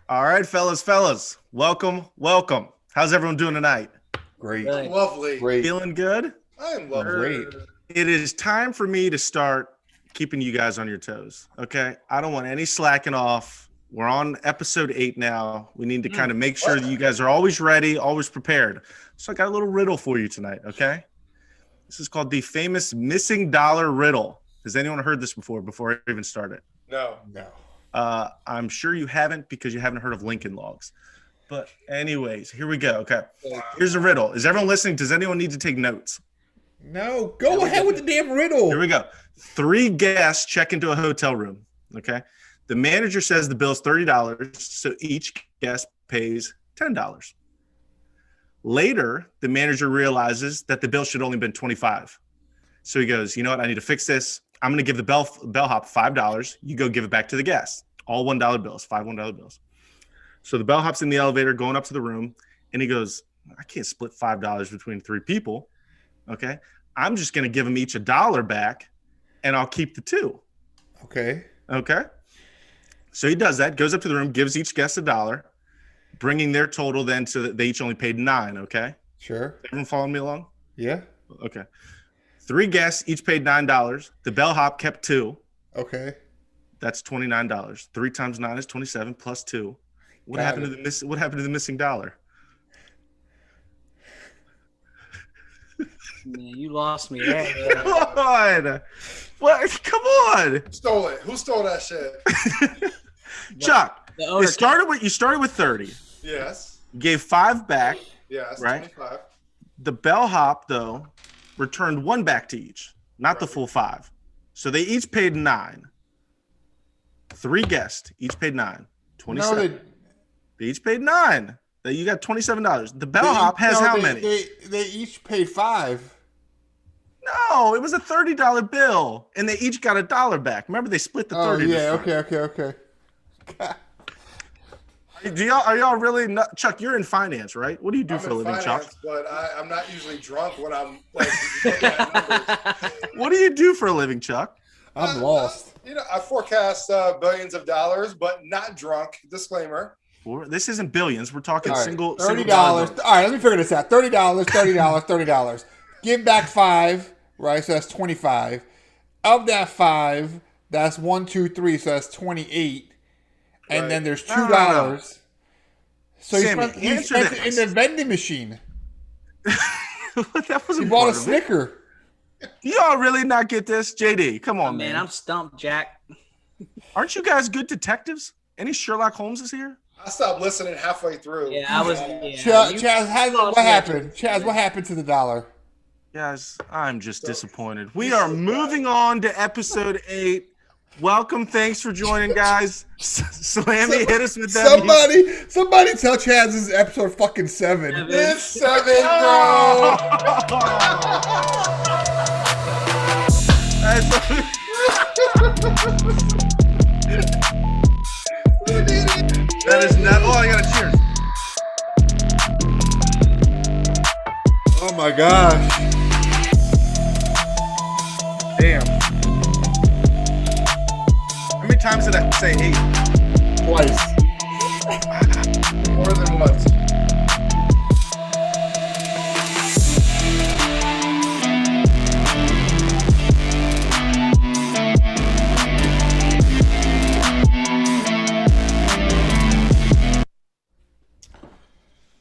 All right, fellas. Welcome. How's everyone doing tonight? Great. Lovely. Great. Feeling good? I am lovely. Great. It is time for me to start keeping you guys on your toes. Okay. I don't want any slacking off. We're on episode 8 now. We need to kind of make sure that you guys are always ready, always prepared. So I got a little riddle for you tonight. Okay. This is called the famous missing dollar riddle. Has anyone heard this before I even started? No. I'm sure you haven't because you haven't heard of Lincoln Logs. But anyways, here we go. Okay. Here's a riddle. Is everyone listening? Does anyone need to take notes? No. Go ahead with the damn riddle. Here we go. 3 guests check into a hotel room. Okay. The manager says the bill's $30, so each guest pays $10. Later, the manager realizes that the bill should only been $25. So he goes, you know what? I need to fix this. I'm going to give the bellhop $5. You go give it back to the guest. All $1 bills, 5 $1 bills. So the bellhop's in the elevator going up to the room, and he goes, I can't split $5 between 3 people. Okay. I'm just going to give them each $1 back, and I'll keep the 2. Okay. So he does that, goes up to the room, gives each guest $1, bringing their total then so that they each only paid $9. Okay. Sure. Everyone following me along? Yeah. Okay. 3 guests each paid $9. The bellhop kept 2. Okay. That's $29. 3 times 9 is 27 plus 2. What happened to the missing dollar? Man, you lost me there. Come on. What? Come on. Who stole it? Who stole that shit? Chuck, The owner you started with 30. Yes. You gave 5 back. Yes. Right. 25. The bellhop, though, returned 1 back to each, not the full 5. So they each paid 9. 3 guests each paid 9. 27. No, They each paid 9. You got $27. The bellhop has how many? They each paid 5. No, it was a $30 bill, and they each got $1 back. Remember, they split the 30. Oh yeah. Okay. Are y'all really not? Chuck, you're in finance, right? What do you do for a living, Chuck? But I'm not usually drunk when I'm like looking at numbers. What do you do for a living, Chuck? I'm lost. I forecast billions of dollars, but not drunk. Disclaimer. This isn't billions. We're talking All right, single $30. dollar. All right, let me figure this out. $30. Give back 5, right? So that's 25. Of that 5, that's 1, 2, 3. So that's 28. And Right. then there's $2. No. So Sammy, he spent it in the vending machine. That wasn't He bought part a of it. Snicker. Y'all really not get this? JD, come on, Man, man. I'm stumped, Jack. Aren't you guys good detectives? Any Sherlock Holmeses here? I stopped listening halfway through. Yeah, I was. Yeah, Chaz, what happened? Chaz, what happened to the dollar? Guys, I'm just disappointed. We are moving on to episode 8. Welcome. Thanks for joining, guys. Slammy, hit us with that. Somebody tell Chaz this is episode fucking 7. It's 7, bro. That is not. Oh, I got a cheers. Oh my gosh. Damn. How many times did I say 8? Twice. More than once.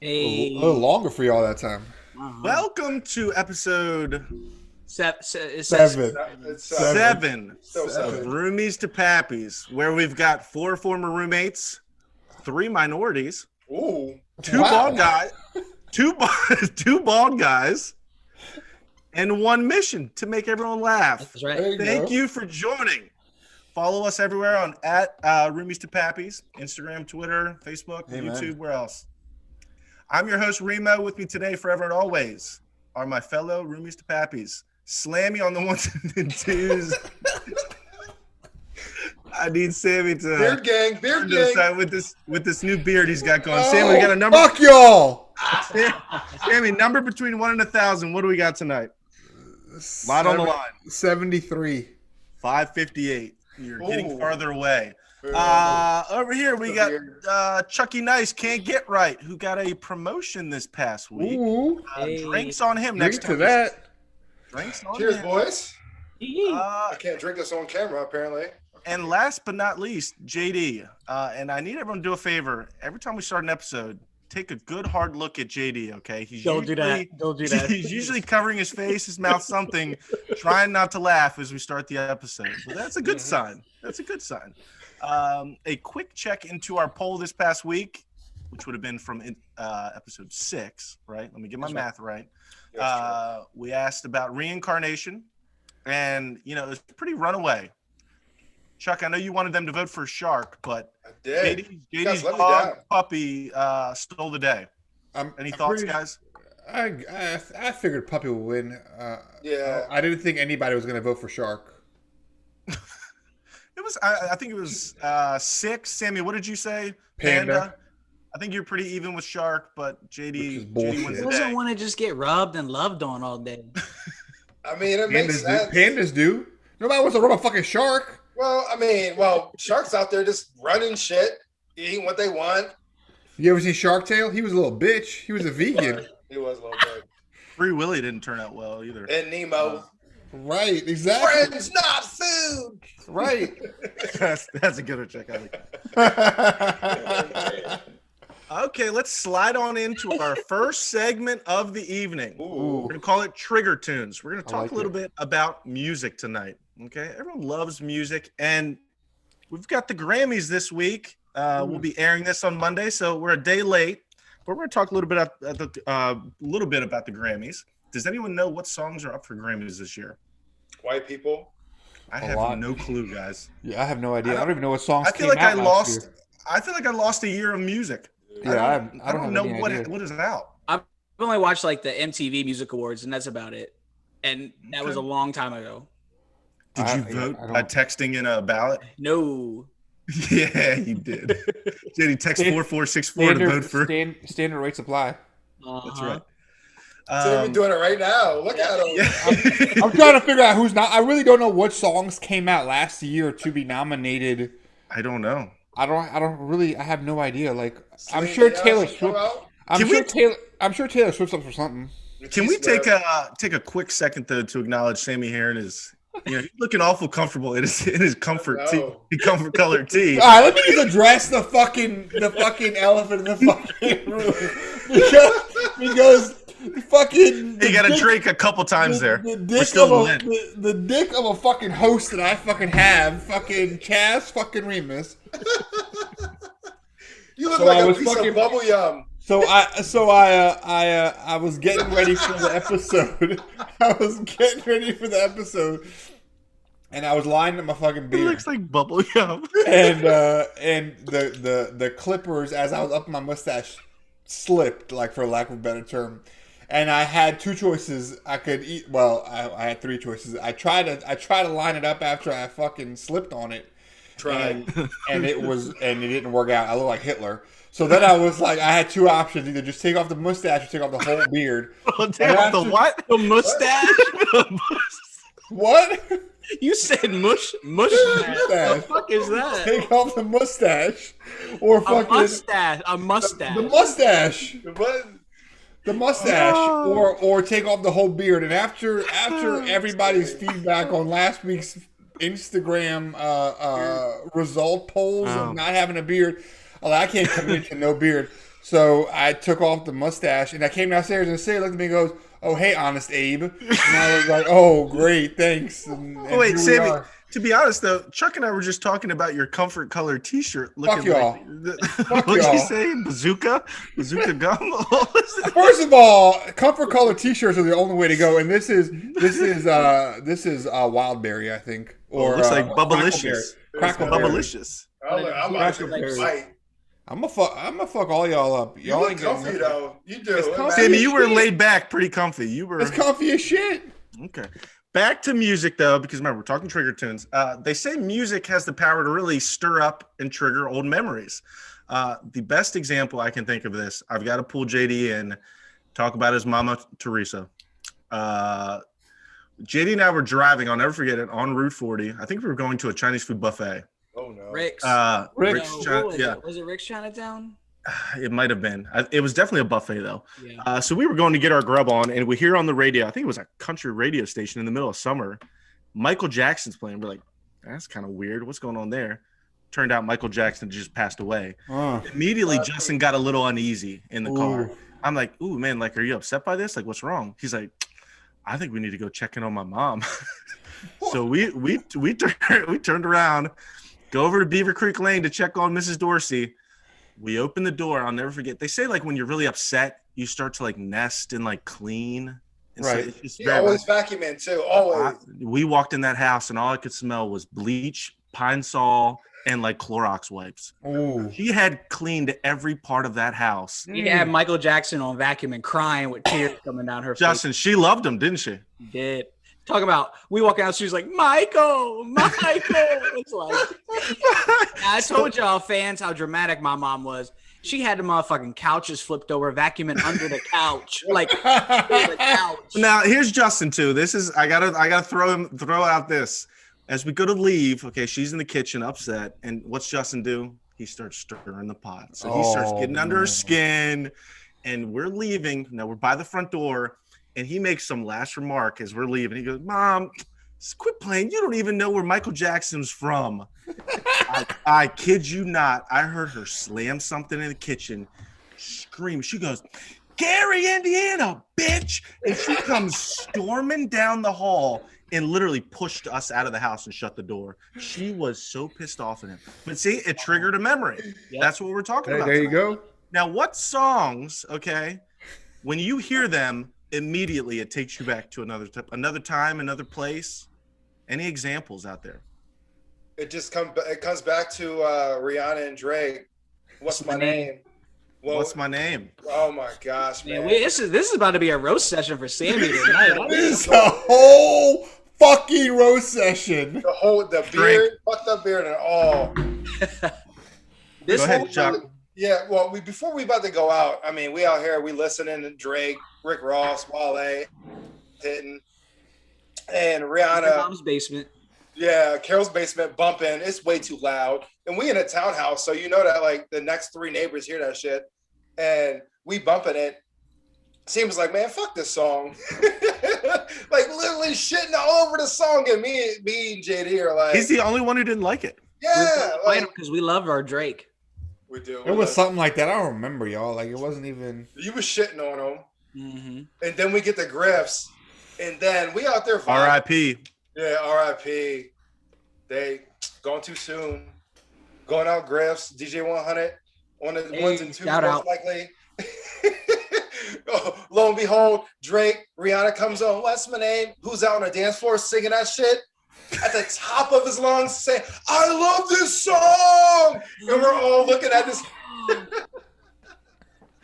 Hey, A little longer for y'all that time. Welcome to episode Seven. It's 7 Still of 7. Roomies to Pappies, where we've got 4 former roommates, 3 minorities, Ooh. 2 Wow. bald guys, 2 bald guys, and 1 mission to make everyone laugh. that's right. There you Thank go. you for joining. Follow us everywhere on at Roomies to Pappies, Instagram, Twitter, Facebook, Amen. YouTube. Where else? I'm your host Remo. With me today, forever and always, are my fellow Roomies to Pappies. Slammy on the 1s and 2s. I need Sammy to Beard gang. decide with this new beard he's got going. Sammy, we got a number. Fuck y'all. Sammy, number between 1 and 1,000. What do we got tonight? Lot on the line. 73. 558. You're getting Ooh. farther away. Over here we got Chucky Nice Can't Get Right, who got a promotion this past week. Ooh. Drinks on him Drink next to time. that. Drinks on Cheers, him. boys. Yee. I can't drink this on camera, apparently. And last but not least, JD. And I need everyone to do a favor. Every time we start an episode, take a good hard look at JD, okay? Don't do that. Don't do that. He's usually covering his face, his mouth, something, trying not to laugh as we start the episode. So that's a good sign. That's a good sign. A quick check into our poll this past week, which would have been from episode 6, right? Let me get my math right. We asked about reincarnation, and, you know, it was pretty runaway. Chuck, I know you wanted them to vote for Shark, but I did. JD's let me dog down. Puppy stole the day. Any thoughts, guys? I figured Puppy would win. Yeah. I didn't think anybody was going to vote for Shark. It was. I think it was 6. Sammy, what did you say? Panda. I think you're pretty even with Shark, but Which is JD bullshit. wins Who the doesn't day. want to just get rubbed and loved on all day? I mean, it makes sense. Pandas do. Nobody wants to rub a fucking shark. Well, I mean, sharks out there just running shit, eating what they want. You ever seen Shark Tale? He was a little bitch. He was a vegan. He was a little bit. Free Willy didn't turn out well either. And Nemo. Right, exactly. Friends, not food. Right. That's a good one, Chuck. I like that. Okay, let's slide on into our first segment of the evening. Ooh. We're going to call it Trigger Tunes. We're going to I talk like a little it. bit about music tonight. Okay, everyone loves music, and we've got the Grammys this week. We'll be airing this on Monday, so we're a day late. But we're going to talk a little bit about the Grammys. Does anyone know what songs are up for Grammys this year? White people. I A have lot. no clue, guys. Yeah, I have no idea. I don't even know what songs I feel came like I out last lost. year. I feel like I lost a year of music. Yeah, I don't have know any what idea. is out. I've only watched like the MTV Music Awards, and that's about it. And that was a long time ago. Did you vote by texting in a ballot? No. Yeah, you did. Did he text 4464 to vote for? Standard rate supply. That's right. They're even doing it right now. Look at them. Yeah. I'm trying to figure out who's not. I really don't know what songs came out last year to be nominated. I don't know. I have no idea. Like, I'm Celine sure Dion Taylor should come Swift. out. I'm sure Taylor Swift's up for something. Can we take a quick second though to acknowledge Sammy Heron is, he's looking awful comfortable in his comfort comfort colored tee. All right, let me just address the fucking elephant in the fucking room because fucking You got to drink a couple times there. The We're dick still of lit. the dick of a fucking host that I fucking have, fucking Chaz fucking Remus. You look So like I a was piece fucking- of bubble yum. So I was getting ready for the episode. I was getting ready for the episode, and I was lining up my fucking It beer. looks like bubble gum. And the clippers, as I was up my mustache, slipped, like, for lack of a better term. And I had two choices. I could eat. Well, I had three choices. I tried to line it up after I fucking slipped on it. And it didn't work out. I look like Hitler. So then I was like, I had two options: either just take off the mustache or take off the whole beard. Take off the what? The mustache? What? You said mush. What the fuck is that? Take off the mustache, or A fucking mustache. A mustache. the mustache. What? The mustache, Oh. or take off the whole beard. And after everybody's feedback on last week's Instagram result polls of not having a beard, I can't commit to no beard. So I took off the mustache, and I came downstairs, and Sarah looked at me and goes, "Oh, hey, Honest Abe." And I was like, "Oh, great, thanks." And Oh, wait, here we Sammy. are. To be honest, though, Chuck and I were just talking about your comfort color T-shirt. Fuck y'all. What'd you y'all. say? Bazooka gum. What was it? First of all, comfort color T-shirts are the only way to go, and this is Wildberry, I think, or It looks like Bubblicious. Bubblicious. Bubblicious. I'm about to fight. I'm gonna fuck all y'all up. You Y'all look ain't getting comfy nothing. though. You do. It's comfy. Sammy, you were shit. laid back, pretty comfy. You were It's comfy as shit. okay. Back to music, though, because remember, we're talking trigger tunes. They say music has the power to really stir up and trigger old memories. The best example I can think of this, I've got to pull JD in, talk about his mama, Teresa. JD and I were driving, I'll never forget it, on Route 40. I think we were going to a Chinese food buffet. Oh no. Rick's. Rick's. Was it Rick's Chinatown? It might have been. It was definitely a buffet though. Yeah. So we were going to get our grub on, and we hear on the radio. I think it was a country radio station in the middle of summer. Michael Jackson's playing. We're like, that's kind of weird. What's going on there? Turned out Michael Jackson just passed away. Immediately, Justin got a little uneasy in the car. I'm like, ooh, man, like, are you upset by this? Like, what's wrong? He's like, I think we need to go check in on my mom. So we turned around, go over to Beaver Creek Lane to check on Mrs. Dorsey. We opened the door. I'll never forget. They say like when you're really upset, you start to like nest and like clean. And right. So it's you always vacuuming too. Always. We walked in that house and all I could smell was bleach, Pine Sol, and like Clorox wipes. Ooh. She had cleaned every part of that house. He had Michael Jackson on vacuum and crying with tears coming down her face. Justin, she loved him, didn't she? She did. Talk about, we walk out, she was like, Michael. It's like, I told y'all fans how dramatic my mom was. She had the motherfucking couches flipped over, vacuuming under the couch, like the couch. Now here's Justin too. This is I gotta throw out this as we go to leave. Okay, she's in the kitchen, upset, and what's Justin do? He starts stirring the pot. So he starts getting under her skin, and we're leaving. Now we're by the front door. And he makes some last remark as we're leaving. He goes, Mom, quit playing. You don't even know where Michael Jackson's from. I kid you not. I heard her slam something in the kitchen, scream. She goes, Gary, Indiana, bitch. And she comes storming down the hall and literally pushed us out of the house and shut the door. She was so pissed off at him. But see, it triggered a memory. Yep. That's what we're talking about. There you go. Now, what songs, okay, when you hear them, immediately it takes you back to another time, another place? Any examples out there? It comes back to Rihanna and Drake. What's my name? Well, what's my name? Oh my gosh, man! This is about to be a roast session for Sammy tonight. This is a whole fucking roast session. The beard, fucked up beard, and all. Go ahead, Chuck. Yeah, well, before we about to go out, I mean, we out here, we listening to Drake, Rick Ross, Wale, hitting, and Rihanna. Mom's basement. Yeah, Carol's basement bumping. It's way too loud. And we in a townhouse, so you know that like the next 3 neighbors hear that shit. And we bumping it. Seems like, man, fuck this song. Like literally shitting all over the song. And me and JD are like, he's the only one who didn't like it. Yeah. Because we love our Drake. We do. It was something like that. I don't remember, y'all. Like it wasn't even. You was shitting on him. Mm-hmm. And then we get the Griffs. And then we out there. R.I.P. Yeah, R.I.P. They gone too soon. Going out Griffs, DJ 100 on the ones and twos most likely. Oh, lo and behold, Drake, Rihanna comes on. What's my name? Who's out on the dance floor singing that shit at the top of his lungs, saying, "I love this song," and we're all looking at this.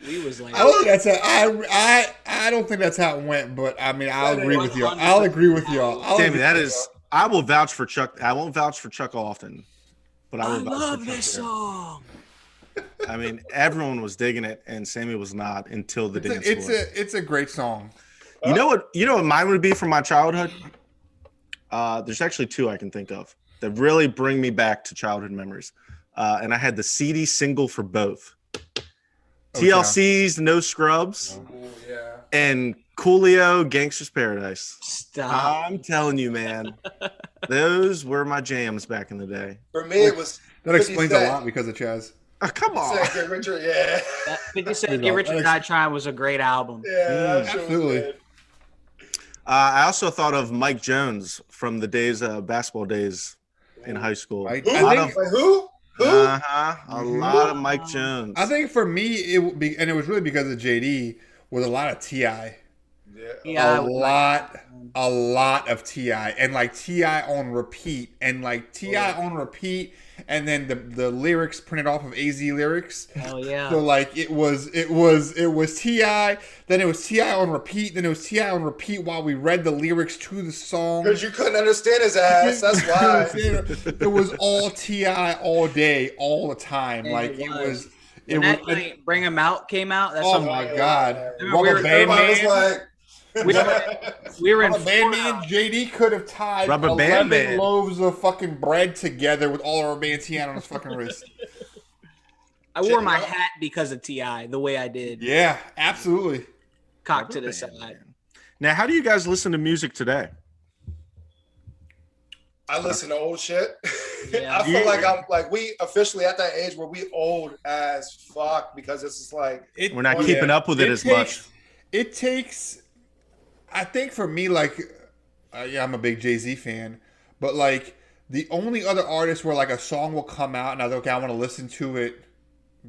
We was like, I don't think that's how it went, but I mean, I'll agree with y'all. I'll agree with y'all. Sammy, that is. I will vouch for Chuck. I won't vouch for Chuck often, but I will vouch love for Chuck this there. song. I mean, everyone was digging it, and Sammy was not until the dance floor. It's a great song. You know what mine would be from my childhood? There's actually 2 I can think of that really bring me back to childhood memories. And I had the CD single for both. TLC's No Scrubs and Coolio Gangsta's Paradise. Stop. I'm telling you, man. Those were my jams back in the day. For me, it was. That explains a lot because of Chaz. Oh, come on. Get Richard, yeah. 50 Cent, Get Rich or Die Trying was a great album. Yeah, absolutely. I also thought of Mike Jones from the days, basketball days in high school. Who? A lot of Mike Jones. I think for me, it would be, and it was really because of JD, was a lot of T.I. Yeah. A lot of T.I. and like T.I. on repeat and like T.I. on repeat and then the lyrics printed off of AZ lyrics. Hell yeah. So like it was T.I., then it was T.I. on repeat, then it was T.I. on repeat while we read the lyrics to the song. Because you couldn't understand his ass. That's why. It was all T.I. all day, all the time. Like it was. When that Bring 'Em Out came out. That's oh my God! Everybody was like, We were in Man, me Florida. and JD could have tied Rubber 11 band man. loaves of fucking bread together with all our bands he had on his fucking wrist. I wore my hat because of T.I. the way I did. Yeah, absolutely. Cock to the Rubber side. band man. Now, how do you guys listen to music today? I listen to old shit. Yeah. I feel like we officially at that age where we old as fuck because it's just like We're not keeping up with it as much. It takes, I think for me, like, I'm a big Jay-Z fan, but like the only other artist where like a song will come out and I think I want to listen to it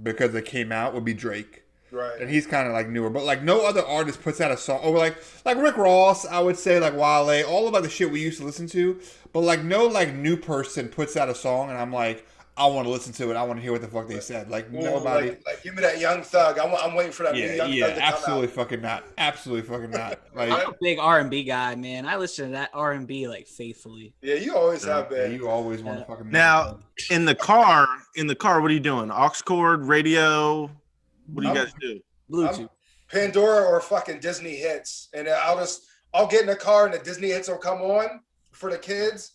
because it came out would be Drake. right. And he's kind of like newer, but like no other artist puts out a song. Or like Rick Ross, I would say, like Wale, all of the shit we used to listen to. But like no like new person puts out a song, and I'm like, I want to listen to it. I want to hear what the fuck they said. Like Ooh, nobody. like give me that Young Thug. I'm waiting for that new Yeah, Young Thug to absolutely come out. fucking not. Absolutely fucking not. Like I'm a big R&B guy, man. I listen to that R&B like faithfully. Yeah, you always have yeah, been. you always want to fucking. Now, in the car, what are you doing? Aux cord, radio? What do you guys do? Bluetooth. Pandora or fucking Disney hits, and I'll get in the car and the Disney hits will come on for the kids,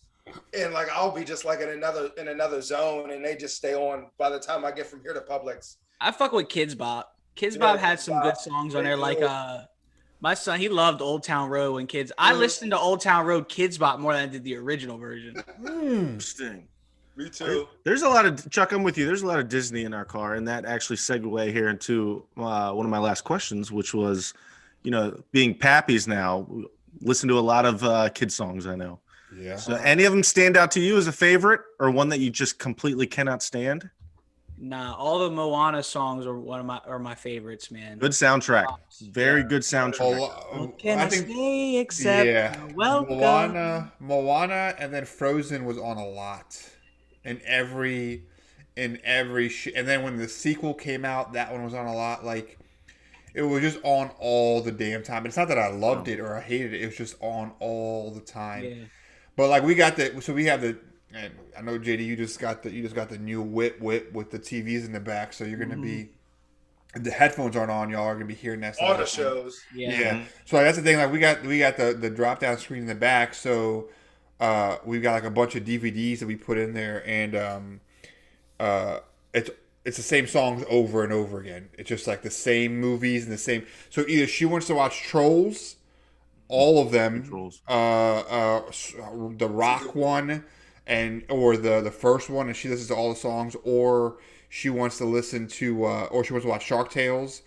and like I'll be just like in another zone, and they just stay on by the time I get from here to Publix. I fuck with Kids Bop. Kids Yeah, Bop had Kids some Bop. good songs on there. Like Very my son, he loved Old Town Road when kids. I Mhm. listened to Old Town Road Kids Bop more than I did the original version. Interesting. Me too. There's a lot of Chuck. I'm with you. There's a lot of Disney in our car, and that actually segue here into one of my last questions, which was, being pappies now, listen to a lot of kid songs. I know. Yeah. So, any of them stand out to you as a favorite, or one that you just completely cannot stand? Nah, all the Moana songs are my favorites, man. Good soundtrack. Very good soundtrack. What can I say except welcome? Moana, and then Frozen was on a lot, and and then when the sequel came out, that one was on a lot. Like it was just on all the damn time. It's not that I loved it or I hated it; it was just on all the time. Yeah. But like we have the. And I know JD, you just got the new whip with the TVs in the back, so you're gonna be. The headphones aren't on, y'all are gonna be hearing that stuff. All the shows. Yeah. So that's the thing. Like we got the drop down screen in the back, so we've got like a bunch of DVDs that we put in there, and it's the same songs over and over again. It's just like the same movies and the same. So either she wants to watch Trolls, all of them, the Rock one, or the first one, and she listens to all the songs, or she wants to listen to, or she wants to watch Shark Tales,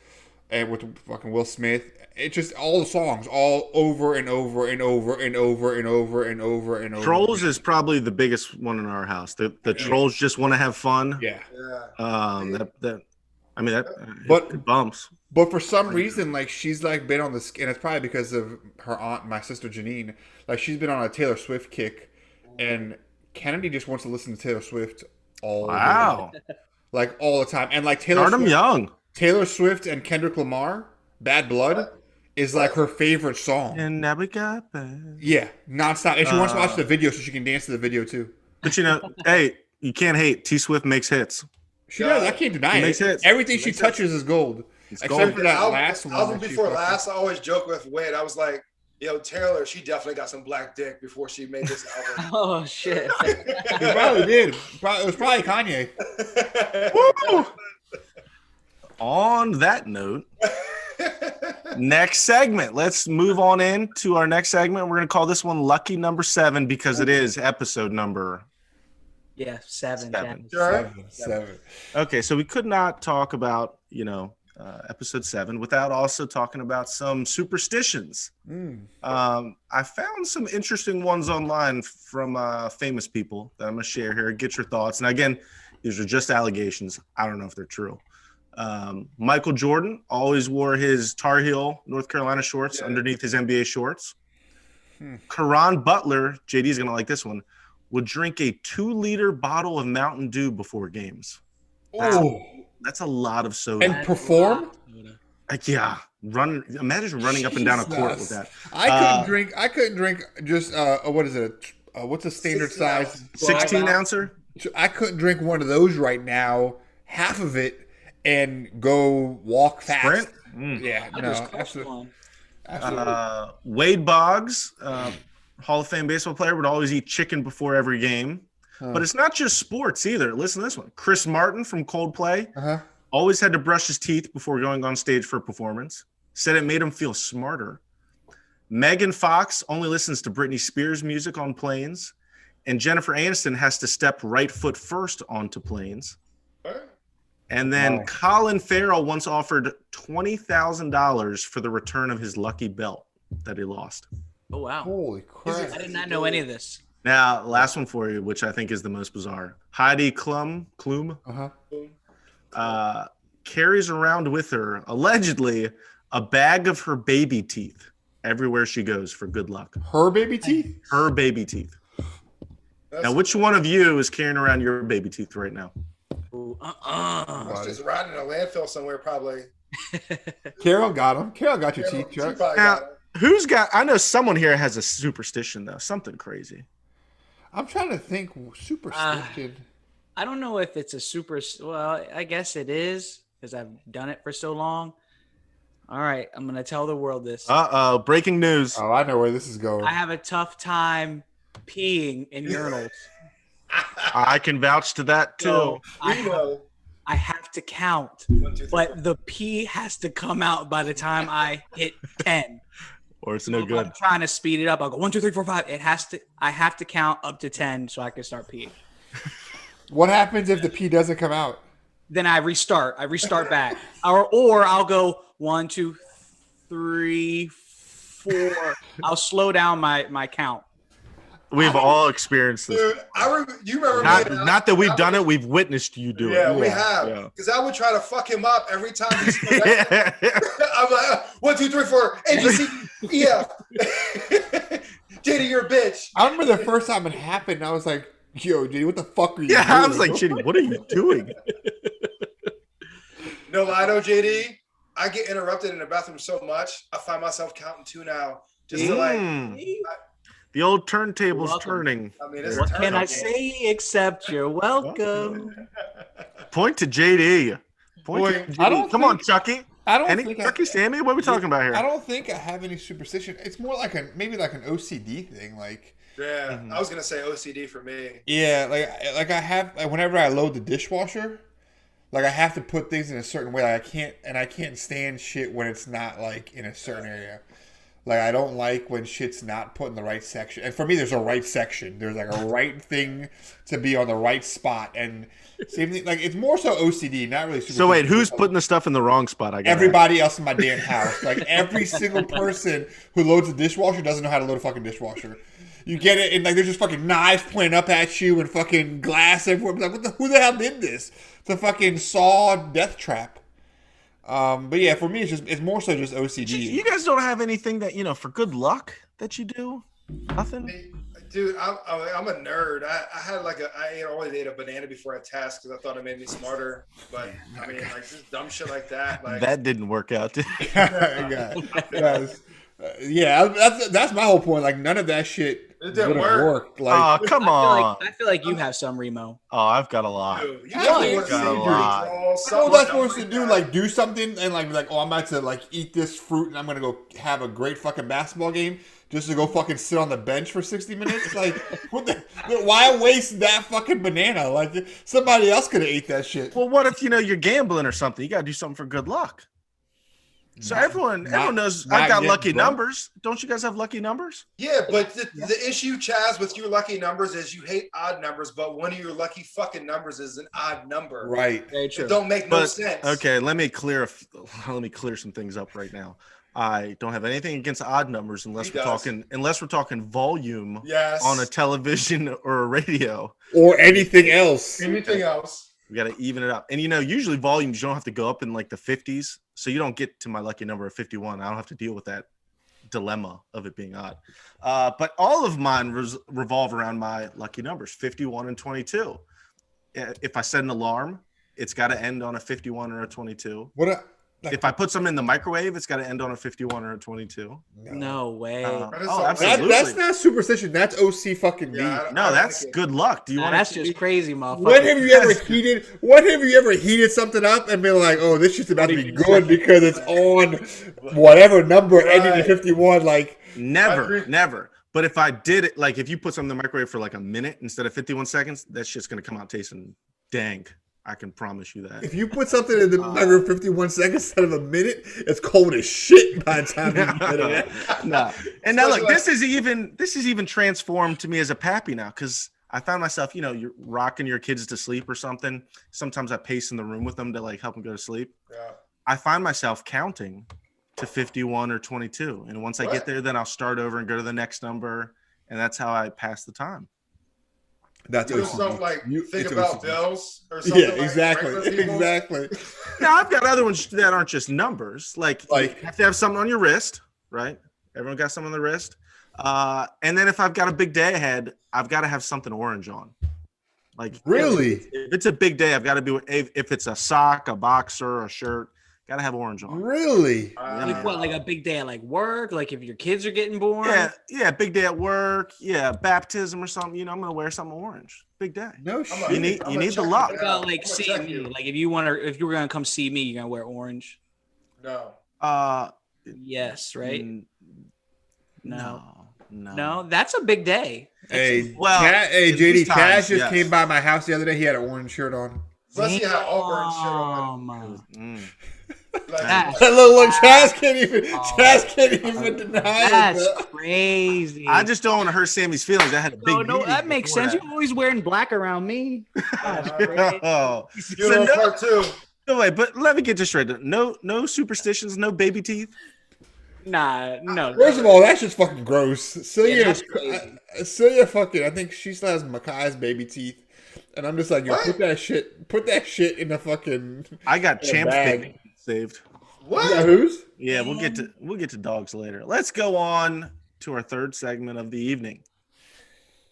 and with fucking Will Smith. It's just all the songs, all over and over and over and over and over and over and over. Trolls is probably the biggest one in our house. The Trolls just want to have fun. Yeah. It bumps. But for some reason, like she's like been on this, and it's probably because of her aunt, my sister Janine. Like she's been on a Taylor Swift kick, and Kennedy just wants to listen to Taylor Swift all all the time, and like Taylor Swift and Kendrick Lamar, "Bad Blood," is like her favorite song. And now we got bad. Yeah, nonstop, and she wants to watch the video so she can dance to the video too. But hey, you can't hate. T Swift makes hits. She does. I can't deny makes it. hits. Everything she touches is gold. Except for that last one. Album before last, I always joke with Wade. I was like, yo, Taylor, she definitely got some black dick before she made this album. Oh shit! She probably did. It was probably Kanye. Woo! On that note, next segment. Let's move on into our next segment. We're going to call this one Lucky Number 7 because it is episode number. Yeah, 7. Seven. Okay, so we could not talk about, episode 7 without also talking about some superstitions. I found some interesting ones online from famous people that I'm going to share here. Get your thoughts. And again, these are just allegations. I don't know if they're true. Michael Jordan always wore his Tar Heel North Carolina shorts underneath his NBA shorts. Karan Butler, JD's going to like this one, would drink a 2-liter bottle of Mountain Dew before games. That's a lot of soda. And perform? Imagine running up and down a court with that. I couldn't drink just what is it? What's a standard size? 16 ouncer? I couldn't drink one of those right now, half of it, and go walk fast. Sprint? Yeah, no, absolutely. Absolutely. Wade Boggs, Hall of Fame baseball player, would always eat chicken before every game. But it's not just sports either. Listen to this one. Chris Martin from Coldplay always had to brush his teeth before going on stage for a performance. Said it made him feel smarter. Megan Fox only listens to Britney Spears music on planes. And Jennifer Aniston has to step right foot first onto planes. And then Colin Farrell once offered $20,000 for the return of his lucky belt that he lost. Oh, wow. Holy crap. I did not know any of this. Now, last one for you, which I think is the most bizarre. Heidi Klum carries around with her, allegedly, a bag of her baby teeth everywhere she goes for good luck. Her baby teeth? Her baby teeth. Now, which one of you is carrying around your baby teeth right now? Ooh, It's just rotting in a landfill somewhere, probably. Carol got him. Carol got your teeth, She Chuck. probably Now, got it. who's got? I know someone here has a superstition though, something crazy. I'm trying to think. Superstition. I don't know if it's a super. Well, I guess it is because I've done it for so long. All right, I'm gonna tell the world this. Breaking news. Oh, I know where this is going. I have a tough time peeing in urinals. I can vouch to that too. So We know. I have to count, 1, 2, 3, 4. but the pee has to come out by the time I hit 10. Or it's no If good. I'm trying to speed it up. I'll go 1, 2, 3, 4, 5. It has to. I have to count up to 10 so I can start peeing. What happens if the pee doesn't come out? Then I restart. I restart back, or I'll go 1, 2, 3, 4. I'll slow down my count. We've all experienced this. Dude, you remember me? Not that we've done it, we've witnessed you do Yeah, it. we have. Yeah. Because I would try to fuck him up every time he said that. I'm like, 1, 2, 3, 4, ABC, EF. JD, you're a bitch. I remember the first time it happened. I was like, "Yo, dude, what the fuck are you Yeah, doing?" I was like, Chitty, what are you doing? No lie, though, JD. I get interrupted in the bathroom so much, I find myself counting 2 now. Just to like, The old turntable's Welcome. turning. I mean, it's What a can I turnover. say except you're welcome? Point to JD. Point Boy, to JD. I don't Come on, think- Chucky. I don't Any think Chucky, Sammy? What are we talking about here? I don't think I have any superstition. It's more like maybe like an OCD thing. Like, Yeah, I was gonna say OCD for me. yeah, like I have whenever I load the dishwasher, like I have to put things in a certain way. Like I can't stand shit when it's not like in a certain area. Like I don't like when shit's not put in the right section. And for me, there's a right section. There's like a right thing to be on the right spot. And same thing. Like it's more so OCD, not really. So wait, who's putting the stuff in the wrong spot? I guess Everybody else in my damn house. Like every single person who loads a dishwasher doesn't know how to load a fucking dishwasher. You get it, and like there's just fucking knives pointing up at you and fucking glass everywhere. I'm like, who the hell did this? It's a fucking Saw death trap. But yeah, for me, it's more so just OCD. You guys don't have anything that for good luck that you do? Nothing. Dude, I'm a nerd. I always ate a banana before a test because I thought it made me smarter. But I mean, like just dumb shit like that. Like That didn't work out. did it? Yeah, that's my whole point. Like none of that shit It didn't would've work. worked. Like Oh, come on. I feel like you have some, Remo. Oh, I've got a lot. dude, you What? gotta work Got a some lot. controls, what was I something supposed to like do? that. Like do something and like be like, oh, I'm about to like eat this fruit and I'm gonna go have a great fucking basketball game just to go fucking sit on the bench for 60 minutes? Like, what the? Why waste that fucking banana? Like somebody else could have ate that shit. Well, what if you're gambling or something? You got to do something for good luck. So everyone knows not I've got yet, lucky bro. numbers. Don't you guys have lucky numbers? Yeah, but the issue, Chaz, with your lucky numbers is you hate odd numbers, but one of your lucky fucking numbers is an odd number. Right. Very It true. don't make no sense. Okay, let me clear some things up right now. I don't have anything against odd numbers unless He we're does. talking volume Yes. on a television or a radio. Or anything else. Anything else? We got to even it up. And usually volumes you don't have to go up in like the 50s, so you don't get to my lucky number of 51. I don't have to deal with that dilemma of it being odd. But all of mine revolve around my lucky numbers, 51 and 22. If I set an alarm, it's got to end on a 51 or a 22. If I put something in the microwave, it's got to end on a 51 or a 22. No way. Absolutely. That's not superstition. That's OC fucking me. No, that's good luck. Do you want? That's just crazy, motherfucker. When have you ever heated? When have you ever heated something up and been like, "Oh, this shit's about to be good because it's on whatever number ending in 51"? Like, never. But if I did it, like if you put something in the microwave for like a minute instead of 51 seconds, that shit's gonna come out tasting dank. I can promise you that. if you put something in the microwave 51 seconds instead of a minute, it's cold as shit by the time you get it. No. And now look, this is even transformed to me as a pappy now, because I found myself, you're rocking your kids to sleep or something. Sometimes I pace in the room with them to like help them go to sleep. Yeah. I find myself counting to 51 or 22. And once I get there, then I'll start over and go to the next number. And that's how I pass the time. That's you OCD. don't like think about bills or Yeah, something. exactly. Now I've got other ones that aren't just numbers. Like you have to have something on your wrist, right? Everyone got something on the wrist. And then if I've got a big day ahead, I've got to have something orange on. Like really, if it's a big day, I've got to be. If it's a sock, a boxer, a shirt, got to have orange on. Really? Like what? Like a big day at like work? Like if your kids are getting born? Yeah, big day at work. Yeah, baptism or something. I'm gonna wear something orange. Big day. No shit. You need the luck. What about like see me? Like if you were gonna come see me, you're gonna wear orange. No. Yes, right? No. That's a big day. Hey, JD, JD, Cash just came by my house the other day. He had an orange shirt on. Plus he had Auburn shit on. Look, Chaz can't even deny That's it. Crazy. I just don't want to hurt Sammy's feelings. I had a big no, that makes sense. That. You're always wearing black around me. No way, but let me get this straight. No superstitions, no baby teeth. Nah, no. First of all, that's just fucking gross. Celia fucking, I think she still has Makai's baby teeth. And I'm just like, put that shit in the fucking. I got Champ's baby saved. What? You got whose? Yeah, we'll get to dogs later. Let's go on to our third segment of the evening.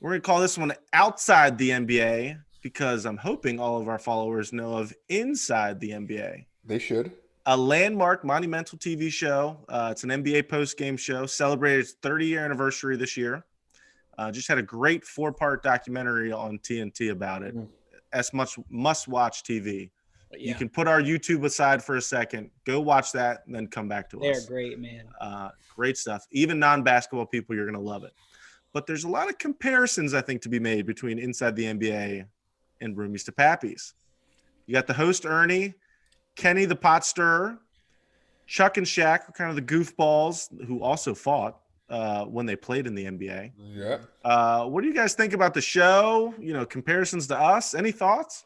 We're gonna call this one Outside the NBA because I'm hoping all of our followers know of Inside the NBA. They should. A landmark, monumental TV show. It's an NBA post-game show. Celebrated its 30-year anniversary this year. Just had a great 4-part documentary on TNT about it. As much must-watch TV. Yeah. You can put our YouTube aside for a second. Go watch that, and then come back to us. They're great, man. Great stuff. Even non-basketball people, you're going to love it. But there's a lot of comparisons, I think, to be made between Inside the NBA and Roomies to Pappies. You got the host, Ernie, Kenny the pot stirrer, Chuck and Shaq were kind of the goofballs who also fought when they played in the NBA. Yeah. What do you guys think about the show? Comparisons to us. Any thoughts?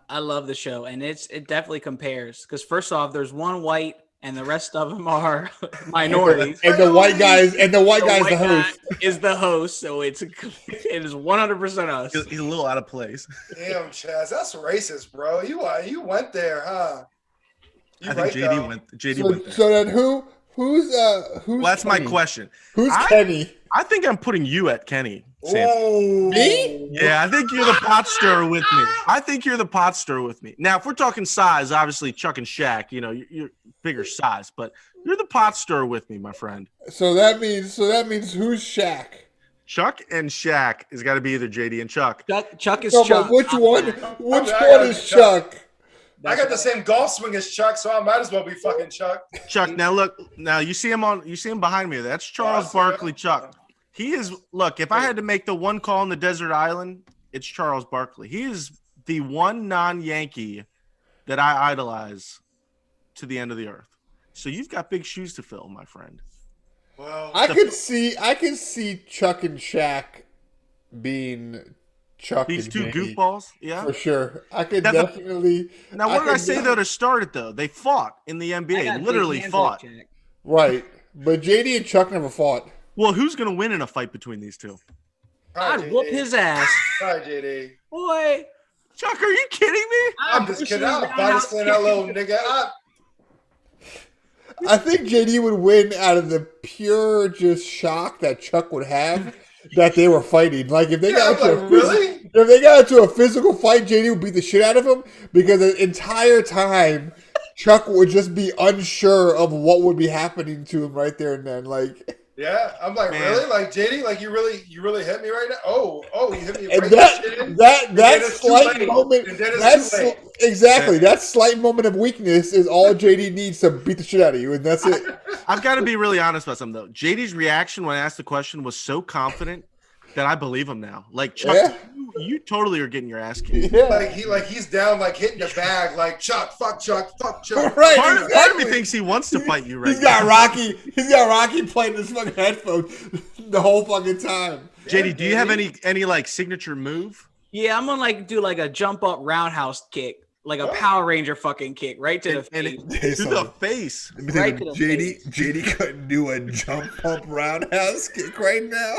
I love the show, and it definitely compares. Because first off, there's one white, and the rest of them are minorities. And the white guys, the host is the host. So it is 100% us. He's a little out of place. Damn, Chaz, that's racist, bro. You went there, huh? I think JD went there. So then who's well, that's Kenny? My question. Who's Kenny? I think I'm putting you at Kenny. Oh, me? Yeah, I think you're the pot stirrer with me. Now, if we're talking size, obviously Chuck and Shaq, you're bigger size, but you're the pot stirrer with me, my friend. So that means who's Shaq? Chuck and Shaq has got to be either JD and Chuck. Chuck is no, Chuck. But which one is Chuck? I got the same golf swing as Chuck, so I might as well be fucking Chuck. Chuck, now you see him behind me. That's Charles Barkley Chuck. He is, look, if I had to make the one call on the desert island, it's Charles Barkley. He is the one non-Yankee that I idolize to the end of the earth. So you've got big shoes to fill, my friend. Well, I can see Chuck and Shaq being Chuck these and two Yankee, goofballs, yeah, for sure. I could definitely. Now, what did I say though to start it though? They fought in the NBA, literally fought. Right, but JD and Chuck never fought. Well, who's gonna win in a fight between these two? I'd whoop his ass. Hi, JD. Boy, Chuck, are you kidding me? I'm just kidding. I'll body slam that little nigga up. I think JD would win out of the pure just shock that Chuck would have that they were fighting. Like if they got into a physical fight, JD would beat the shit out of him because the entire time Chuck would just be unsure of what would be happening to him right there and then. Like, Yeah, I'm like, Man. really? Like, JD, like you really hit me right now? Oh, you hit me and right that then it's too slight late. moment, And then it's that's too late. exactly that slight moment of weakness is all JD needs to beat the shit out of you, and that's it. I've got to be really honest about something though. JD's reaction when I asked the question was so confident that I believe him now. Like Chuck, Yeah. you totally are getting your ass kicked. Yeah, He's down, like hitting the bag, like Chuck, fuck Chuck, fuck Chuck. right. Part of me exactly. thinks he wants to fight you right He's got now. Rocky playing his fucking headphones the whole fucking time. JD, do you have any like signature move? Yeah, I'm gonna like do like a jump up roundhouse kick, like a Power Ranger fucking kick right to the And face. to the face. Let me tell Right you, to the JD couldn't do a jump up roundhouse kick right now.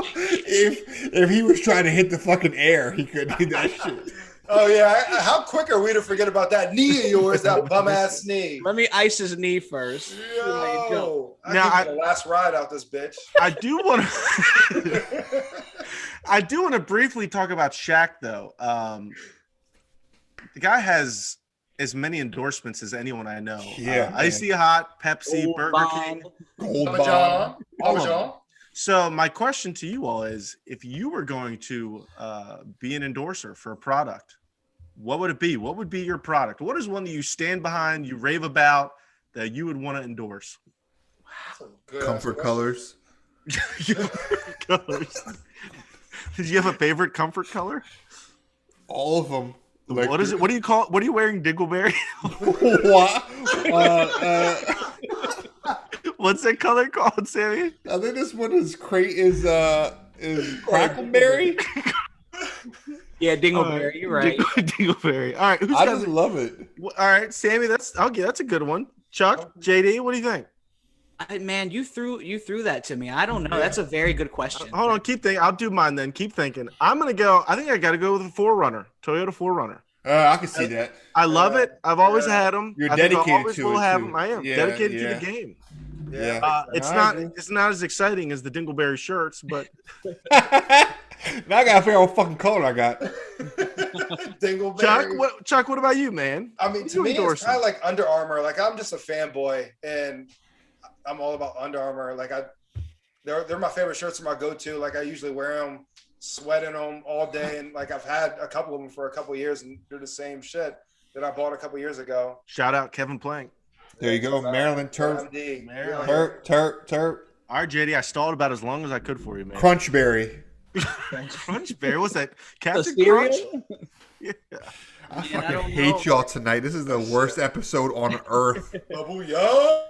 If he was trying to hit the fucking air, he couldn't do that shit. Oh yeah, how quick are we to forget about that knee of yours, that bum ass knee? Let me ice his knee first. Yo, Now, I give you the last ride out this bitch. I do want to I do want to briefly talk about Shaq though. The guy has as many endorsements as anyone I know. Yeah, Icy Hot, Pepsi, Old Burger Bomb. King. Gold Papa bomb. John, All Papa of John. So my question to you all is, if you were going to be an endorser for a product, what would it be? What would be your product? What is one that you stand behind, you rave about, that you would want to endorse? Good Comfort ass colors. Colors. Did you have a favorite comfort color? All of them. Like, What is it? What do you call it? What are you wearing, Dingleberry? What? What's that color called, Sammy? I think this one is Crackleberry. Yeah, Dingleberry, you're right. Dingleberry. All right, who's I got just the- love it. All right, Sammy. That's a good one. Chuck, JD, what do you think? Man, you threw that to me. I don't know. That's a very good question. Hold on, keep thinking. I'll do mine then. Keep thinking. I'm gonna go. I think I got to go with a 4Runner, Toyota 4Runner. I can see that. I love it. I've always had them. You're I think dedicated I always to will it, have too. them. I am Yeah, dedicated yeah. to the game. Yeah. It's I not. agree. It's not as exciting as the Dingleberry shirts, but Now I gotta figure out what fucking color I got. Dingleberry. Chuck, what about you, man? I mean, What to you me, it's endorsing? kind of like Under Armour. Like, I'm just a fanboy, and I'm all about Under Armour. Like, they're my favorite shirts. Are my go-to. Like, I usually wear them, sweat in them all day, and like I've had a couple of them for a couple of years, and they're the same shit that I bought a couple of years ago. Shout out Kevin Plank. There you go, Maryland Turf. MD. Maryland. Turp. All right, JD, I stalled about as long as I could for you, man. Crunchberry. Crunch Bear, what's that? The Captain cereal? Crunch? Yeah. I Man, I fucking don't hate know. y'all tonight. This is the worst episode on earth. Bubble Yum.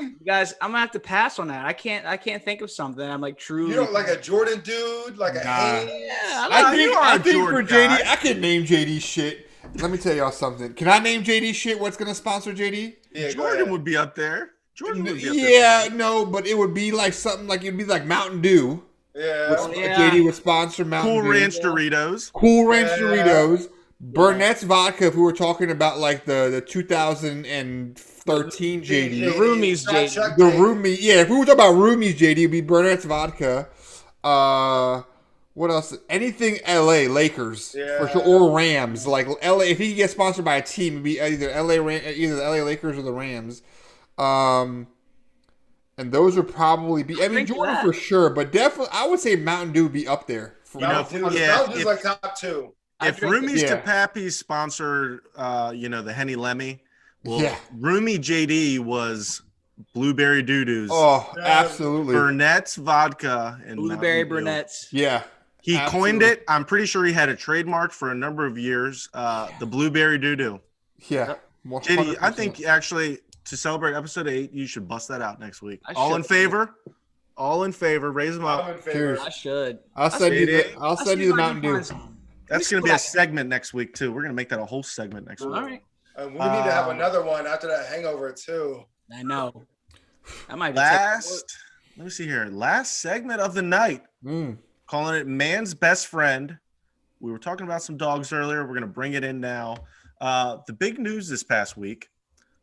You guys, I'm gonna have to pass on that. I can't think of something. I'm like truly. You don't like a Jordan dude, like a Nah. Hanes? Yeah, I think Jordan for JD, guy. I can name JD shit. Let me tell y'all something. Can I name JD shit? What's gonna sponsor JD? Yeah, go Jordan ahead. would be up there. Jordan would be up there. Yeah, no, but it would be like something like it'd be like Mountain Dew. Yeah. Yeah. JD would sponsor Mountain Cool Dew. Ranch Doritos. Cool Ranch Yeah. Doritos. Burnett's Vodka, if we were talking about like the 2013 JD. The Roomies, Shot JD. Chuck The Day. roomie, yeah. If we were talking about roomies, JD, it'd be Burnett's Vodka. What else? Anything LA Lakers Yeah. for sure, or Rams. Like LA, if he gets sponsored by a team, it'd be either either the LA Lakers or the Rams. And those would probably be. I mean, Drink Jordan that. for sure, but definitely, I would say Mountain Dew would be up there. For Mountain Dew, yeah, Mountain Dew's if- like top two. I If drink it. Roomies Yeah. to Pappy's sponsor, the Henny Lemmy, well, Yeah. Roomie JD was Blueberry Doo-Doos, Oh, Yeah. absolutely. Burnett's Vodka, and Blueberry Mountain Dew. brunettes. Yeah. He coined Absolutely. it. I'm pretty sure he had a trademark for a number of years. The Blueberry Doo-Doo. Yeah. JD, I 100%. think actually to celebrate episode 8, you should bust that out next week. I All in should. favor? All in favor. Raise them I'm up. in favor. Cheers. I should. I'll send you JD. the. I'll send you the Mountain Dew. That's going to be a segment next week too. We're going to make that a whole segment next All week. right. And we need to have another one after that hangover too. I know. I might be taking- Let me see here. Last segment of the night. Mm. Calling it Man's Best Friend. We were talking about some dogs earlier. We're going to bring it in now. The big news this past week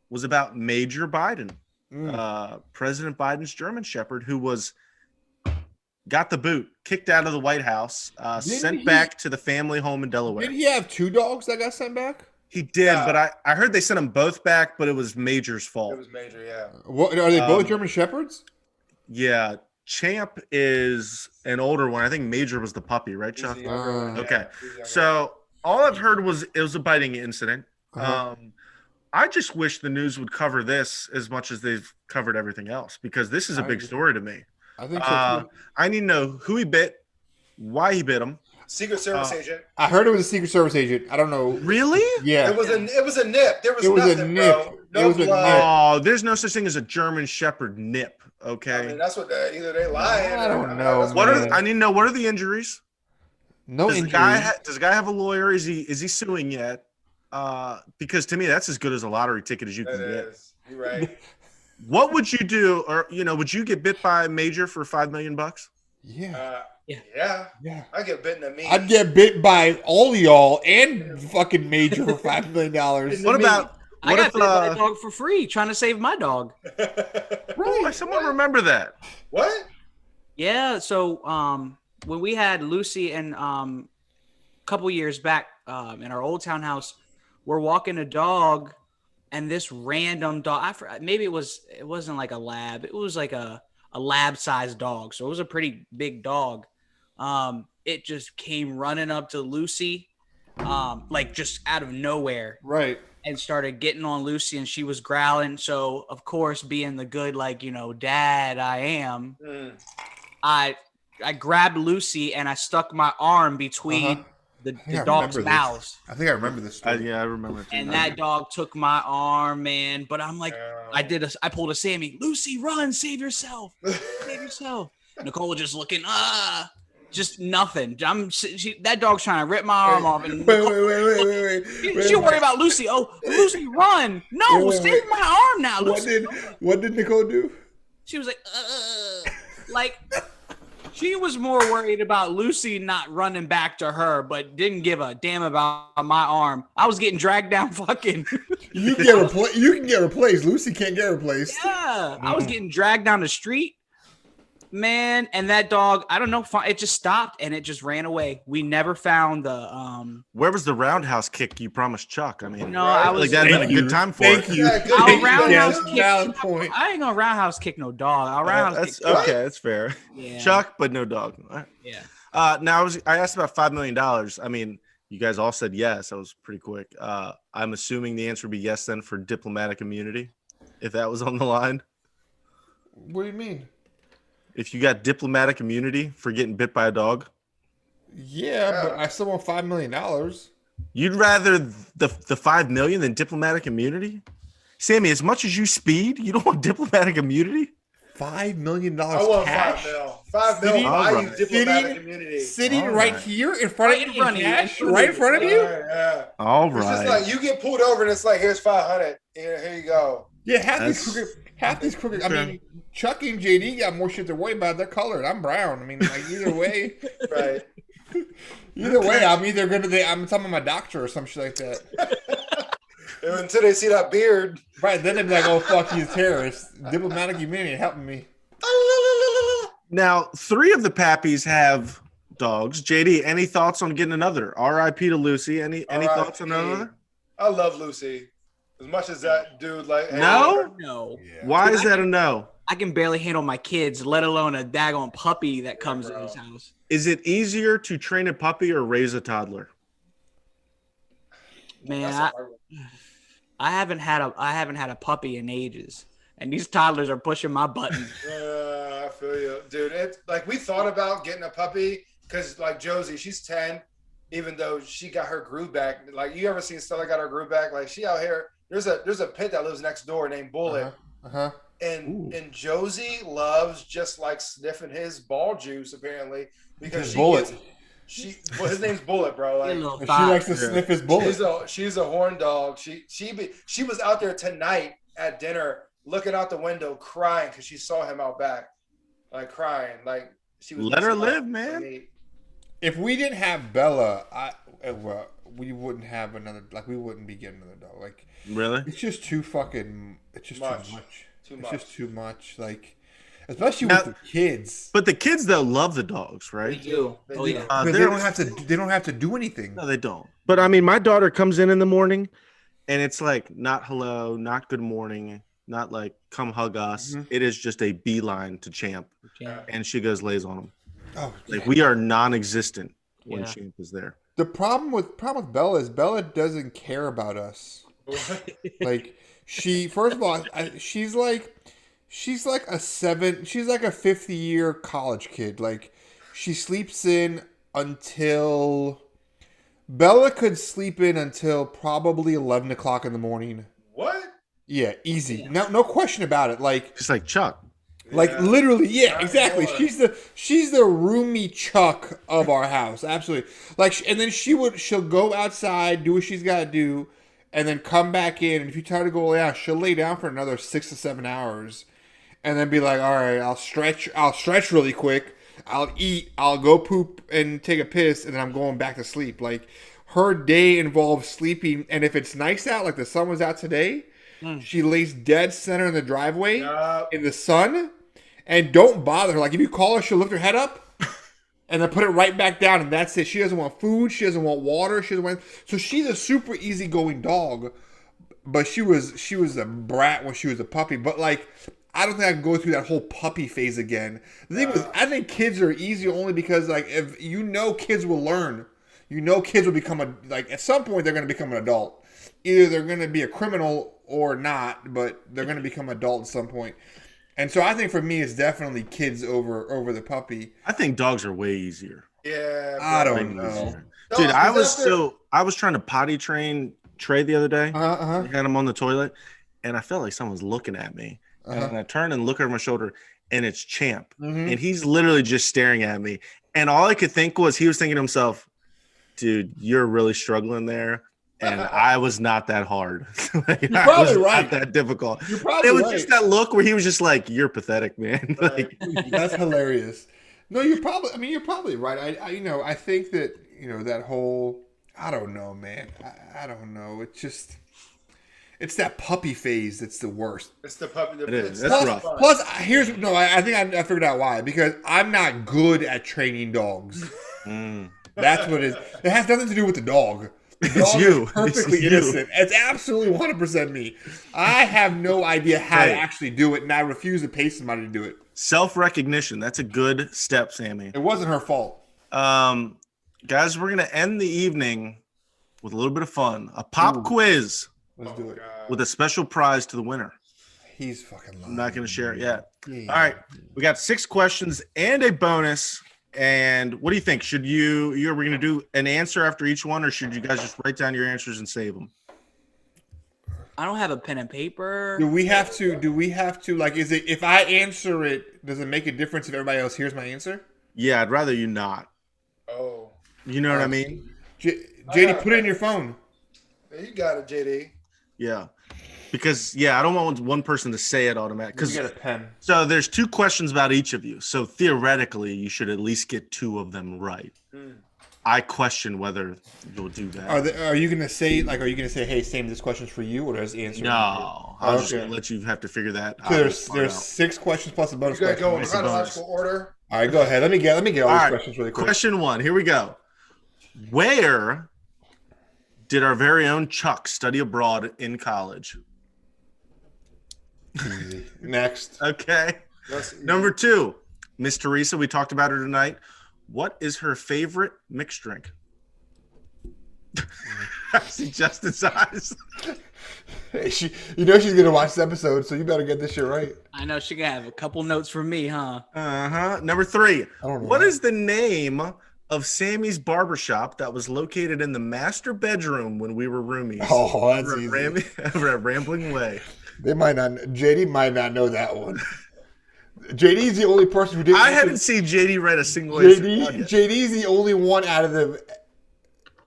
was about Major Biden, President Biden's German Shepherd, who got the boot, kicked out of the White House, Didn't sent he- back to the family home in Delaware. Did he have 2 dogs that got sent back? He did, but I heard they sent them both back, but it was Major's fault. It was Major, yeah. What are they both German Shepherds? Yeah, Champ is an older one. I think Major was the puppy, right, He's Chuck? the younger one, Okay, he's the younger one. so all I've heard was it was a biting incident. Uh-huh. I just wish the news would cover this as much as they've covered everything else because this is a big story to me. I think so too. I need to know who he bit, why he bit him. Secret Service agent. I heard it was a Secret Service agent. I don't know. Really? Yeah. It was a nip. There was It was a nothing, nip. bro. No It was a blood. nip. Oh, there's no such thing as a German Shepherd nip. Okay. I mean, that's what either they lying. I don't or- know, that's What what are it is. I need to know? What are the injuries? No Does the injuries. guy does the guy have a lawyer? Is he suing yet? Because to me that's as good as a lottery ticket as you can That get. is. You're right. What would you do, or would you get bit by a Major for $5 million? Yeah. Yeah. Yeah. I get bitten at me. I'd get bit by all y'all and fucking Major for $5 million. What about I what got if bit by a dog for free trying to save my dog. really? Someone remember that? What? Yeah, so when we had Lucy and a couple years back in our old townhouse, we're walking a dog, and this random dog, maybe it wasn't like a lab, it was like a lab-sized dog, so it was a pretty big dog. It just came running up to Lucy, like just out of nowhere. Right. And started getting on Lucy, and she was growling. So, of course, being the good, dad I am, I grabbed Lucy and I stuck my arm between the dog's mouths. I think I remember this story. Yeah, I remember it too. And that dog took my arm, man. But I'm like, I pulled a Sammy. Lucy, run, save yourself. Save yourself. Nicole just looking, just nothing. That dog's trying to rip my arm off. And Wait. She worried about Lucy. Oh, Lucy, run. No, Wait. save my arm now. Lucy. What did Nicole do? She was like, she was more worried about Lucy not running back to her, but didn't give a damn about my arm. I was getting dragged down fucking. You can get replaced. Lucy can't get replaced. Yeah, I was getting dragged down the street, man. And that dog, I don't know, it just stopped and it just ran away. We never found the Where was the roundhouse kick you promised Chuck? I mean, I was like that'd been a good time for it. Thank you. Yeah, good. I'll Yeah, roundhouse Yes, kick. valid point. I ain't gonna roundhouse kick no dog. I'll roundhouse That's kick. okay. That's fair. Yeah. Chuck, but no dog. All right. Yeah. Now I asked about $5 million. I mean, you guys all said yes. That was pretty quick. I'm assuming the answer would be yes then for diplomatic immunity, if that was on the line. What do you mean? If you got diplomatic immunity for getting bit by a dog, Yeah, but I still want $5 million. you'd rather the $5 million than diplomatic immunity? Sammy, as much as you speed, you don't want diplomatic immunity? $5 million I want cash? 5 mil. 5 mil. Sitting- I Alright. use diplomatic Sitting- immunity. Sitting All right right. here in front Right of in you, front of you. cash, right in front of you. Yeah. All It's just right. like you get pulled over and it's like, here's 500. Here you go. Yeah, That's- half these crooked. I Okay. mean, Chuck and JD got more shit to worry about. They're colored. I'm brown. I mean, like either way, Right. either way, I'm either I'm talking to my doctor or some shit like that. And until they see that beard. Right then they'd be like, "Oh fuck, he's a terrorist." Diplomatic immunity helping me. Now, 3 of the Pappies have dogs. JD, any thoughts on getting another? R.I.P. to Lucy. Any thoughts on another? I love Lucy. As much as that dude, like, hey, No? No. Yeah. Why is that a no? I can barely handle my kids, let alone a daggone puppy that comes in bro. his house. Is it easier to train a puppy or raise a toddler? Man, that's a hard one. I haven't had a puppy in ages, and these toddlers are pushing my buttons. I feel you, dude. It's like we thought about getting a puppy because, like Josie, she's 10. Even though she got her groove back, like you ever seen Stella got her groove back? Like she out here. There's a pit that lives next door named Bullet, and Josie loves just like sniffing his ball juice apparently because she Bullet. well, his name's Bullet, bro. You Like, little She thot. likes to sniff his bullet. she's a horn dog. She was out there tonight at dinner looking out the window crying because she saw him out back, like crying. Like she was. Let her missing out live, for man. me. If we didn't have Bella, we wouldn't have another. Like we wouldn't be getting another dog. Like Really? it's just too fucking. It's just Much. too much. Too It's much. just too much. Like, especially Now- with the kids. But the kids though love the dogs, They right? do. They Oh do. yeah. But they they're- don't have to. They don't have to do anything. No, they don't. But I mean, my daughter comes in the morning, and it's like not hello, not good morning, not like come hug us. Mhm. It is just a beeline to Champ, Yeah. and she goes lays on him. Oh, Like we are non-existent when Yeah. Champ is there. the problem with Bella is Bella doesn't care about us. Like she, first of all, she's like a 50-year college kid. Like she sleeps in until Bella could sleep in until probably 11 o'clock in the morning. What? Yeah, easy. No question about it. Like Just like Chuck. Yeah. literally, yeah, Not exactly. anymore. She's the roomy Chuck of our house, absolutely. Like, and then she'll go outside, do what she's got to do, and then come back in. And if you tell her to go lay down, she'll lay down for another 6 to 7 hours, and then be like, "All right, I'll stretch really quick. I'll eat. I'll go poop and take a piss, and then I'm going back to sleep." Like, her day involves sleeping, and if it's nice out, like the sun was out today. She lays dead center in the driveway in the sun, and don't bother her. Like if you call her, she'll lift her head up and then put it right back down, and that's it. She doesn't want food. She doesn't want water. She doesn't want. So she's a super easygoing dog, but she was a brat when she was a puppy. But like, I don't think I can go through that whole puppy phase again. The thing was, I think kids are easy only because like if kids will learn, kids will become at some point they're going to become an adult. Either they're going to be a criminal or not, but they're going to become adult at some point. And so I think for me, it's definitely kids over the puppy. I think dogs are way easier. Yeah. I bro. don't know. Dude, I was after- I was trying to potty train Trey the other day. Uh-huh. I had him on the toilet, and I felt like someone was looking at me. Uh-huh. And I turned and look over my shoulder, and it's Champ. Mhm. And he's literally just staring at me. And all I could think was he was thinking to himself, dude, you're really struggling there. And I was not that hard. Like, You're I probably was right. not that difficult. You're probably It was right. just that look where he was just like, you're pathetic, man. Like, That's hilarious. No, you're probably right. I think that, that whole, I don't know, man. I don't know. It's that puppy phase that's the worst. It's the puppy. It is. it's That's not rough. fun. Plus, I think I figured out why. Because I'm not good at training dogs. That's what it is. It has nothing to do with the dog. The It's dog you. is perfectly It's you. innocent. It's absolutely 100% me. I have no idea how to Hey. actually do it, and I refuse to pay somebody to do it. self-recognition. That's a good step, Sammy. It wasn't her fault. Guys, we're going to end the evening with a little bit of fun. A pop quiz Let's do it. with a special prize to the winner. He's fucking lying. I'm not going to share it yet. Yeah. All right. We got 6 questions and a bonus. And what do you think? Should are we going to do an answer after each one, or should you guys just write down your answers and save them? I don't have a pen and paper. Do we have to like, is it, if I answer it, does it make a difference if everybody else hears my answer? Yeah, I'd rather you not. Oh, You know what I mean? JD, put it in your phone. you got it, JD. Yeah. Because, I don't want one person to say it automatically. You Because get a pen. so there's 2 questions about each of you. So theoretically, you should at least get 2 of them right. I question whether you'll do that. Are you gonna say, hey Sam, this question's for you, or does the answer? No, I'm just Okay. gonna let you have to figure that out. So there's 6 questions plus a bonus You gotta question. go in Nice and chronological order. All right, go ahead. Let me get all All these right. questions really quick. Question 1. Here we go. Where did our very own Chuck study abroad in college? Easy. Next. Okay. That's easy. Number 2, Miss Teresa. We talked about her tonight. What is her favorite mixed drink? I see Justin's eyes. Hey, she's gonna watch this episode, so you better get this shit right. I know she gonna have a couple notes for me, huh? Number 3. I don't know. What is the name of Sammy's barbershop that was located in the master bedroom when we were roomies? Oh, that's over easy. over at Rambling Way. JD might not know that one. JD's the only person who didn't. I haven't seen JD write a single answer. JD's the only one out of the.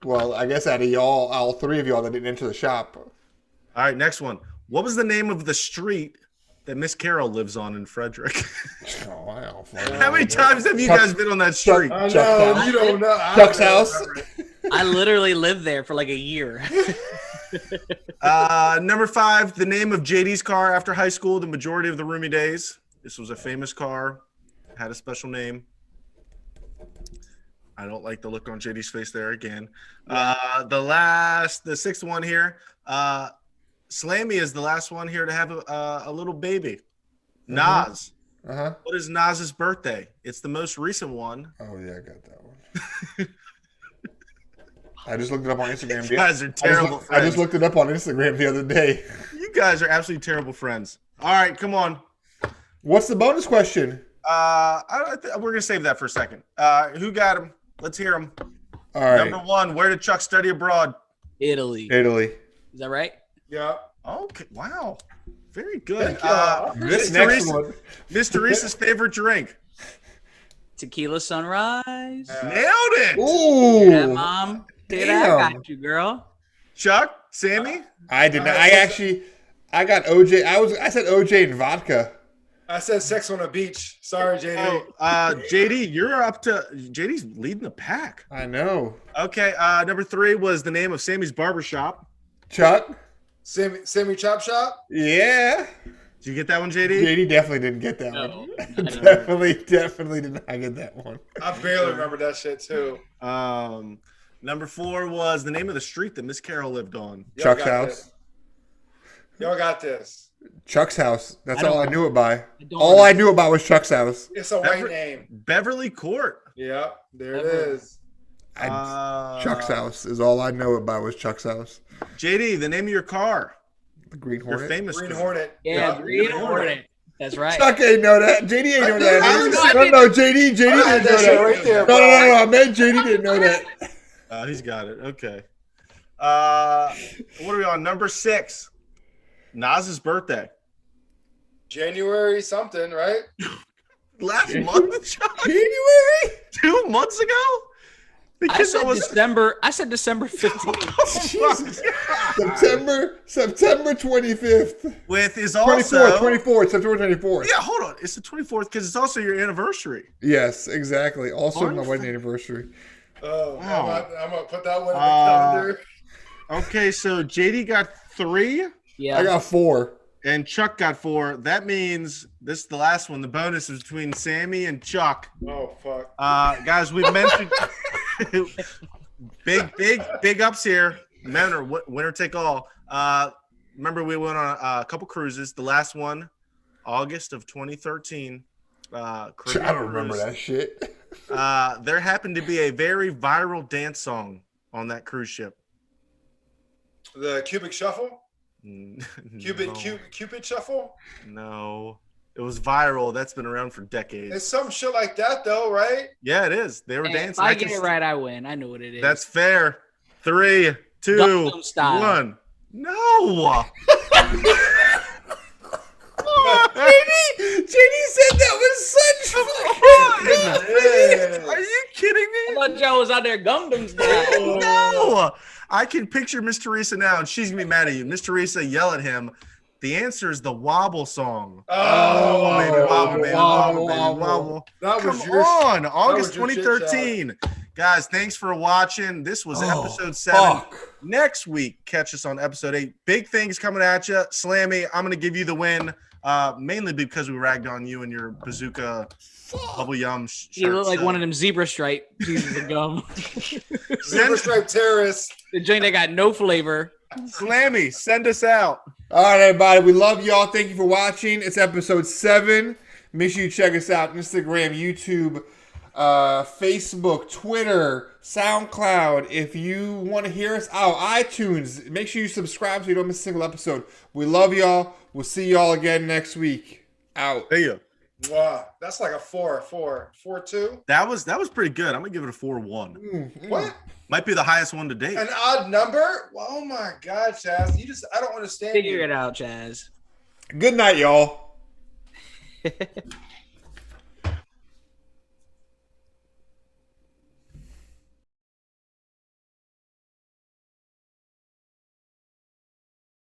Well, I guess out of y'all, all 3 of y'all that didn't enter the shop. All right, next one. What was the name of the street that Miss Carol lives on in Frederick? Oh, wow. How many times have you guys been on that street? I Chuck's know house. you don't know. I Chuck's don't house. remember. I literally lived there for like a year. Number 5, the name of JD's car after high school, the majority of the roomie days. This was a famous car, had a special name. I don't like the look on JD's face there again. The sixth one here. Slammy is the last one here to have a little baby. Nas. Uh-huh. What is Nas's birthday? It's the most recent one. Oh, yeah, I got that one. I just looked it up on Instagram. You guys are terrible friends. I just looked it up on Instagram the other day. You guys are absolutely terrible friends. All right, come on. What's the bonus question? We're going to save that for a second. Who got him? Let's hear him. All right. Number one, where did Chuck study abroad? Italy. Italy. Is that right? Yeah. Okay, wow. Very good. This next one. Miss Teresa's favorite drink. Tequila sunrise. Nailed it. Ooh. Yeah, Mom. Did I got you, girl. Chuck, Sammy? I did not. I got OJ. I said OJ and vodka. I said sex on a beach. Sorry, JD. JD, you're up to JD's leading the pack. I know. Okay, number three was the name of Sammy's barbershop. Chuck? Sammy Chop Shop? Yeah. Did you get that one, JD? JD definitely didn't get that No, one. I don't. Definitely did not get that one. I barely remember that shit too. Number four was the name of the street that Miss Carol lived on. Chuck's house. Y'all got this. Chuck's house. That's I all I don't- knew it by. don't All I knew about was Chuck's house. It's a white name. Beverly Court. Yep, there it is. Chuck's house is all I know it by was Chuck's house. JD, the name of your car. The Green Your Hornet. famous Green car. Hornet. Yeah, Yep. Green Hornet. That's right. Chuck ain't know that. JD ain't know that. I No, JD didn't know that that. shit right there, No, bro. I meant JD didn't know that. He's got it. Okay. What are we on? Number six. Nas's birthday. January something, right? Last month, Chuck? January? 2 months ago? The I kid said was December. I said December 15th. Jesus. September 25th. with is also 24th, September 24th. Yeah, hold on. It's the 24th because it's also your anniversary. Yes, exactly. Also Fun my fact. wedding anniversary. Oh, Wow. I'm gonna put that one in the calendar. Okay, so JD got 3 Yeah. I got 4. and Chuck got 4. That means this is the last one. The bonus is between Sammy and Chuck. Oh fuck. Guys, we've mentioned big ups here. Winner take all. Remember, we went on a couple cruises. The last one, August of 2013. I don't remember that shit. There happened to be a very viral dance song on that cruise ship. The Cubic Shuffle? No. Cupid Shuffle? No. It was viral. That's been around for decades. It's some shit like that though, right? Yeah, it is. They were Hey, dancing. if I get it right, I win. I know what it is. That's fair. 3, 2, Gangnam Style. 1. No. JD said that was such Yeah. Are you kidding I me? thought y'all was out there Gangnam Style. No. I can picture Miss Teresa now, and she's gonna be mad at you. Miss Teresa yell at him. The answer is the Wobble song. Oh, Baby, wobble, baby, wobble, baby, wobble. That Come was your on, August your shit 2013. Guys, thanks for watching. This was episode 7. fuck. Next week, catch us on episode 8. Big things coming at you. Slammy, I'm going to give you the win, mainly because we ragged on you and your bazooka bubble yum shirt. You look like one of them zebra stripe pieces of gum. Zebra Stripe terrorist. The joint that got no flavor. Slammy, send us out. All right, everybody. We love y'all. Thank you for watching. It's episode 7. Make sure you check us out. Instagram, YouTube, Facebook, Twitter, SoundCloud. If you want to hear us out, iTunes. Make sure you subscribe so you don't miss a single episode. We love y'all. We'll see y'all again next week. Out. See ya. Wow, that's like a 4-2. That was pretty good. I'm going to give it a 4-1. What? Might be the highest one to date. An odd number? Oh my God, Chaz. I don't understand. Figure you. it out, Chaz. Good night, y'all.